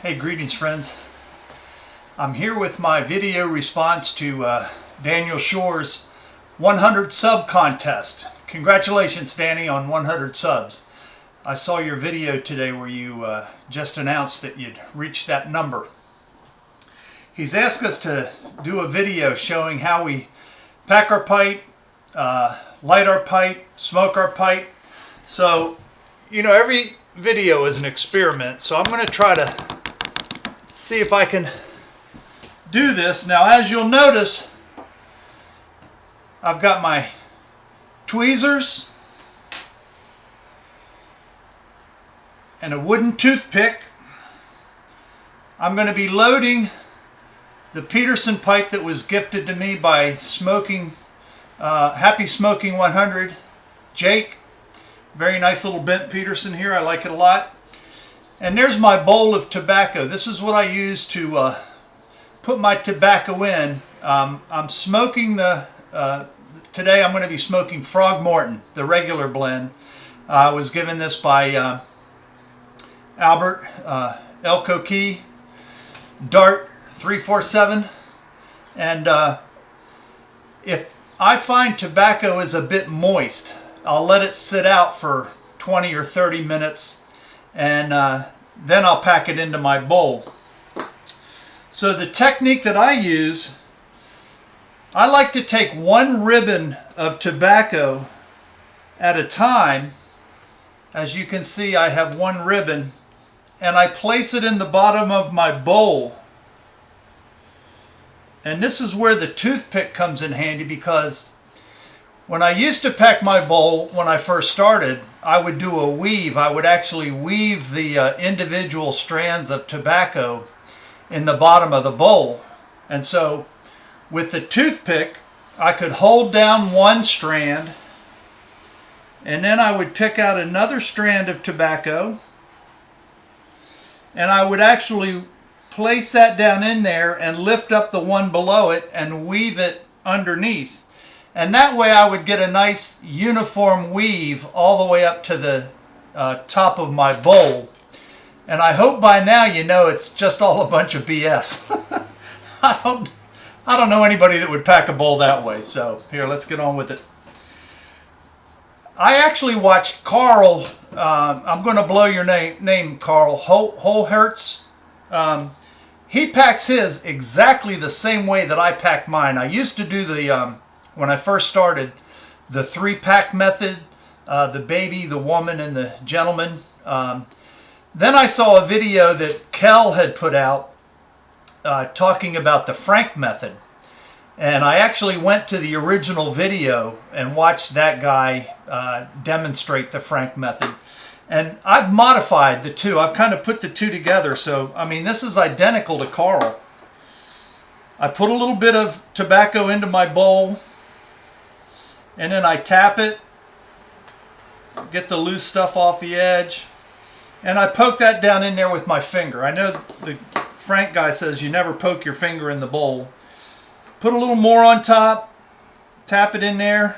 Hey, greetings friends. I'm here with my video response to Daniel Shore's 100 sub contest. Congratulations, Danny, on 100 subs. I saw your video today where you just announced that you'd reached that number. He's asked us to do a video showing how we pack our pipe, light our pipe, smoke our pipe. So, you know, every video is an experiment, so I'm going to try to see if I can do this. Now, as you'll notice, I've got my tweezers and a wooden toothpick. I'm going to be loading the Peterson pipe that was gifted to me by Happy Smoking 100 Jake. Very nice little bent Peterson here. I like it a lot. And there's my bowl of tobacco. This is what I use to put my tobacco in. I'm smoking today I'm going to be smoking Frog Morton, the regular blend. I was given this by Albert Elko Key, Dart 347. And if I find tobacco is a bit moist, I'll let it sit out for 20 or 30 minutes, and then I'll pack it into my bowl. So the technique that I use, I like to take one ribbon of tobacco at a time. As you can see, I have one ribbon, and I place it in the bottom of my bowl. And this is where the toothpick comes in handy, because when I used to pack my bowl, when I first started, I would do a weave. I would actually weave the individual strands of tobacco in the bottom of the bowl. And so with the toothpick, I could hold down one strand, and then I would pick out another strand of tobacco, and I would actually place that down in there and lift up the one below it and weave it underneath. And that way I would get a nice uniform weave all the way up to the top of my bowl. And I hope by now you know it's just all a bunch of BS. I don't know anybody that would pack a bowl that way. So here, let's get on with it. I actually watched Carl, I'm going to blow your name Carl, Holhertz. He packs his exactly the same way that I pack mine. I used to do the when I first started, the 3-pack method, the baby, the woman, and the gentleman. Then I saw a video that Kel had put out talking about the Frank method. And I actually went to the original video and watched that guy demonstrate the Frank method. And I've modified the two. I've kind of put the two together. So, I mean, this is identical to Carl. I put a little bit of tobacco into my bowl, and then I tap it, get the loose stuff off the edge, and I poke that down in there with my finger. I know the Frank guy says you never poke your finger in the bowl. Put a little more on top, tap it in there,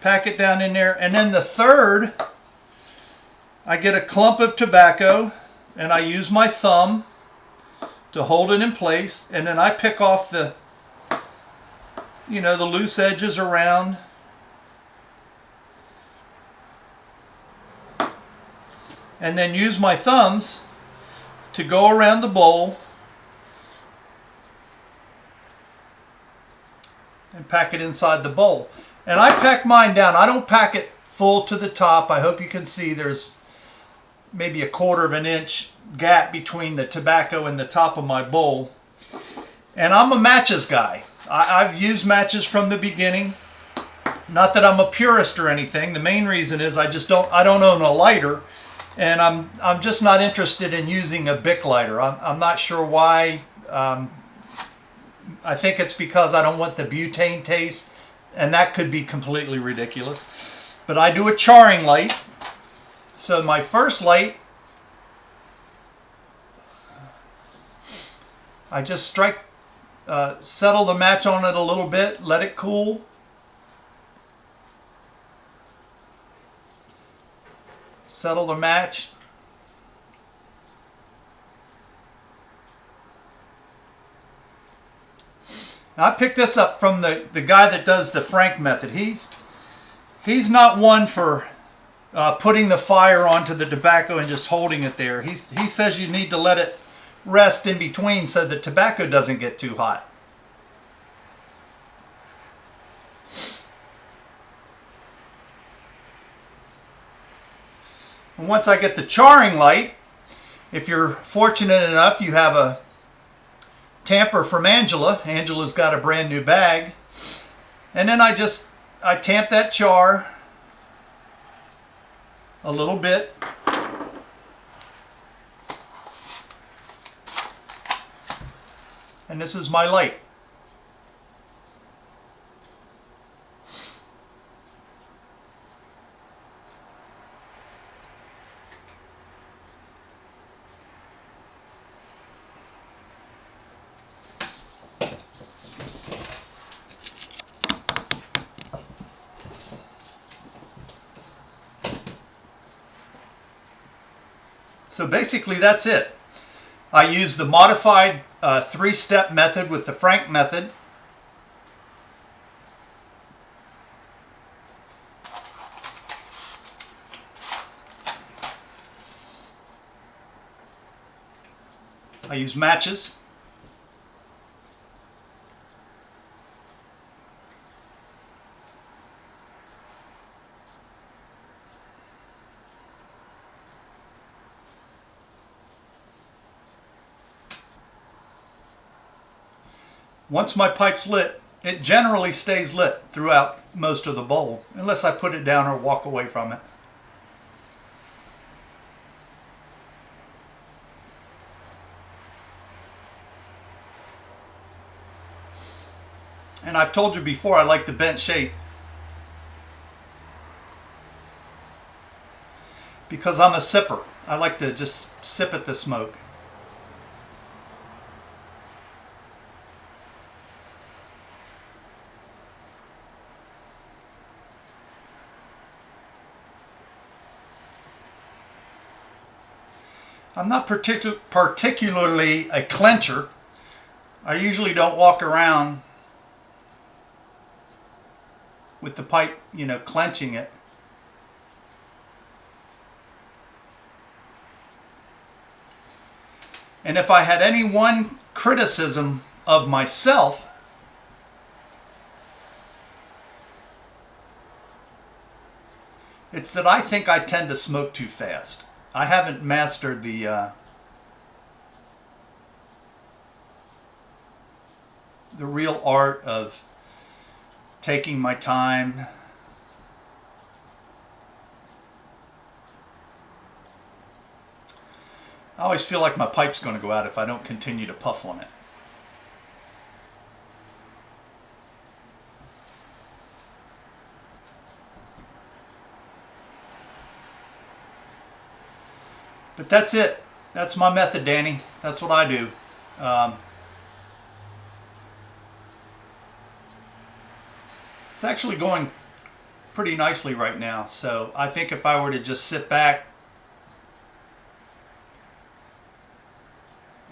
pack it down in there, and then the third, I get a clump of tobacco, and I use my thumb to hold it in place, and then I pick off the, you know, the loose edges around. And then use my thumbs to go around the bowl and pack it inside the bowl. And I pack mine down. I don't pack it full to the top. I hope you can see there's maybe a 1/4 of an inch gap between the tobacco and the top of my bowl. And I'm a matches guy. I've used matches from the beginning. Not that I'm a purist or anything. The main reason is I don't own a lighter. And I'm just not interested in using a Bic lighter. I'm not sure why. I think it's because I don't want the butane taste, and that could be completely ridiculous. But I do a charring light. So my first light, I just settle the match on it a little bit, let it cool. Settle the match. Now, I picked this up from the guy that does the Frank method. He's not one for putting the fire onto the tobacco and just holding it there. He says you need to let it rest in between so the tobacco doesn't get too hot. And once I get the charring light, if you're fortunate enough, you have a tamper from Angela. Angela's got a brand new bag. And then I tamp that char a little bit. And this is my light. So basically that's it. I use the modified 3-step method with the Frank method. I use matches. Once my pipe's lit, it generally stays lit throughout most of the bowl, unless I put it down or walk away from it. And I've told you before, I like the bent shape because I'm a sipper. I like to just sip at the smoke. I'm not particularly a clencher. I usually don't walk around with the pipe, clenching it. And if I had any one criticism of myself, it's that I think I tend to smoke too fast. I haven't mastered the real art of taking my time. I always feel like my pipe's going to go out if I don't continue to puff on it. But that's it. That's my method, Danny. That's what I do. It's actually going pretty nicely right now. So I think if I were to just sit back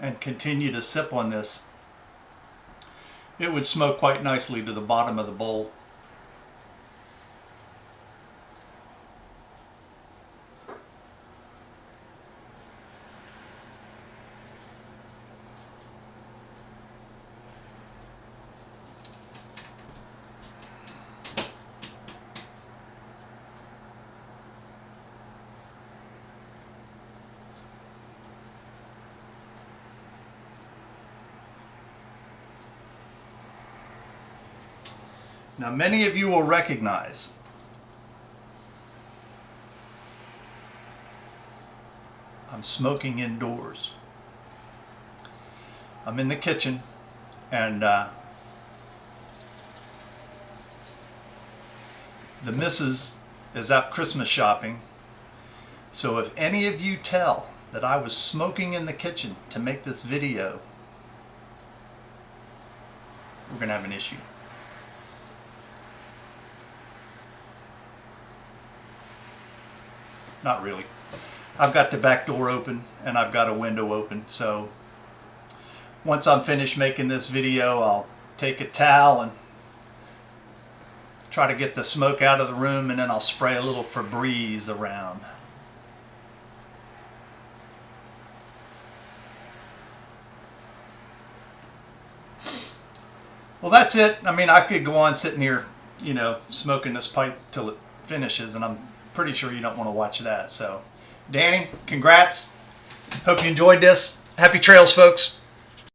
and continue to sip on this, it would smoke quite nicely to the bottom of the bowl. Now, many of you will recognize I'm smoking indoors. I'm in the kitchen, and the missus is out Christmas shopping. So if any of you tell that I was smoking in the kitchen to make this video, we're going to have an issue. Not really. I've got the back door open and I've got a window open, so once I'm finished making this video, take a towel and try to get the smoke out of the room, and then I'll spray a little Febreze around. Well, that's it. I mean, I could go on sitting here, smoking this pipe till it finishes, and I'm pretty sure you don't want to watch that. So, Danny, congrats. Hope you enjoyed this. Happy trails, folks.